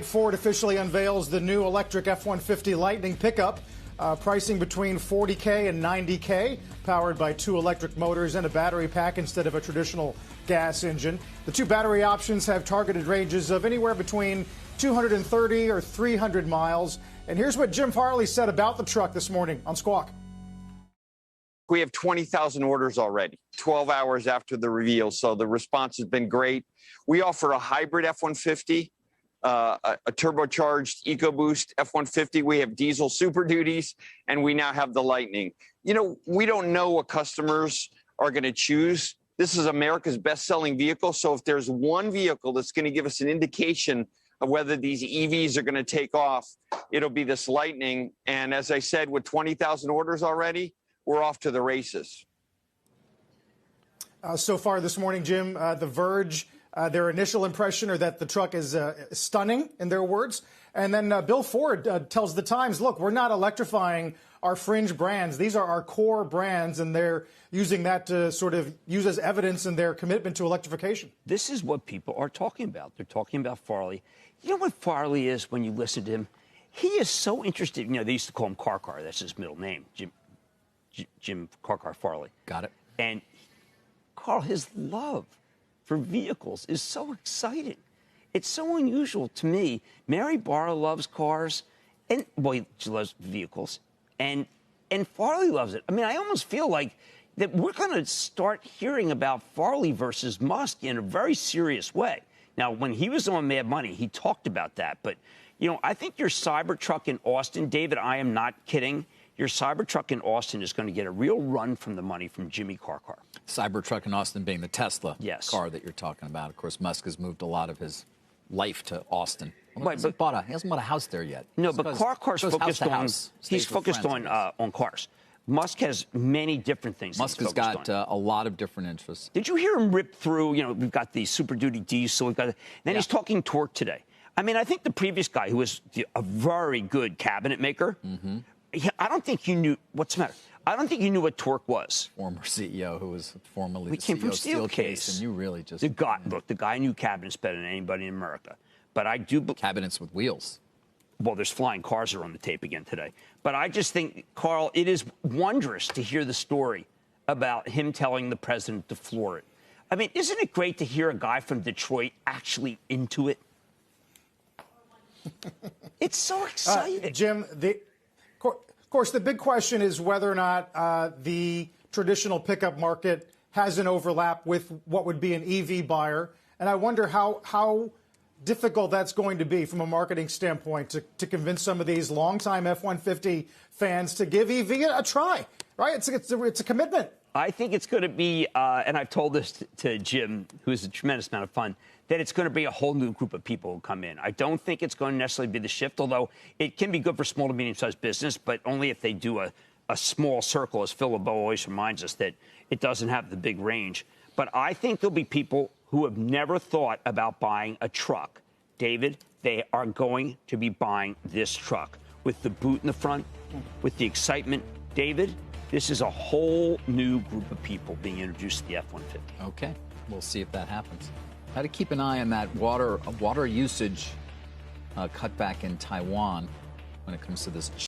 Ford officially unveils the new electric F-150 Lightning pickup, pricing between $40K and $90K, powered by 2 electric motors and a battery pack instead of a traditional gas engine. The 2 battery options have targeted ranges of anywhere between 230 or 300 miles. And here's what Jim Farley said about the truck this morning on Squawk. We have 20,000 orders already, 12 hours after the reveal, so the response has been great. We offer a hybrid F-150. A turbocharged EcoBoost F-150. We have diesel Super Duties, and we now have the Lightning. You know, we don't know what customers are going to choose. This is America's best-selling vehicle, so if there's one vehicle that's going to give us an indication of whether these EVs are going to take off, it'll be this Lightning. And as I said, with 20,000 orders already, we're off to the races. So far this morning, Jim, The Verge, their initial impression are that the truck is stunning, in their words. And then Bill Ford tells the Times, look, we're not electrifying our fringe brands. These are our core brands, and they're using that to sort of use as evidence in their commitment to electrification. This is what people are talking about. They're talking about Farley. You know what Farley is when you listen to him? He is so interested. You know, they used to call him Car. That's his middle name, Jim Car Farley. Got it. And Carl, his love for vehicles is so exciting. It's so unusual to me. Mary Barra loves cars, and boy, she loves vehicles, and Farley loves it. I mean, I almost feel like that we're going to start hearing about Farley versus Musk in a very serious way. Now, when he was on Mad Money, he talked about that. But, you know, I think your Cybertruck in Austin, David, I am not kidding. Your Cybertruck in Austin is going to get a real run from the money from Jimmy Car. Cybertruck in Austin being the Tesla car that you're talking about. Of course, Musk has moved a lot of his life to Austin. Well, right, he hasn't bought a house there yet. No, but Car's focused on he's focused on cars. Musk has many different things. Musk has got a lot of different interests. Did you hear him rip through? You know, we've got the Super Duty diesel. We've got then he's talking torque today. I mean, I think the previous guy, who was a very good cabinet maker, I don't think you knew what's the matter. I don't think you knew what torque was. Former CEO who was formerly we the came CEO from of Steelcase, and you really just the guy knew cabinets better than anybody in America. But I do cabinets with wheels. Well, there's flying cars are on the tape again today. But I just think, Carl, it is wondrous to hear the story about him telling the president to floor it. I mean, isn't it great to hear a guy from Detroit actually into it? It's so exciting. Jim, of course, the big question is whether or not the traditional pickup market has an overlap with what would be an EV buyer. And I wonder how difficult that's going to be from a marketing standpoint to convince some of these longtime F-150 fans to give EV a try, right? It's a commitment. I think it's going to be, and I've told this to Jim, who is a tremendous amount of fun, that it's going to be a whole new group of people who come in. I don't think it's going to necessarily be the shift, although it can be good for small to medium-sized business, but only if they do a small circle, as Phil LeBeau always reminds us, that it doesn't have the big range. But I think there'll be people who have never thought about buying a truck. David, they are going to be buying this truck with the boot in the front, with the excitement. David, this is a whole new group of people being introduced to the F-150. Okay, we'll see if that happens. How to keep an eye on that water usage cutback in Taiwan when it comes to this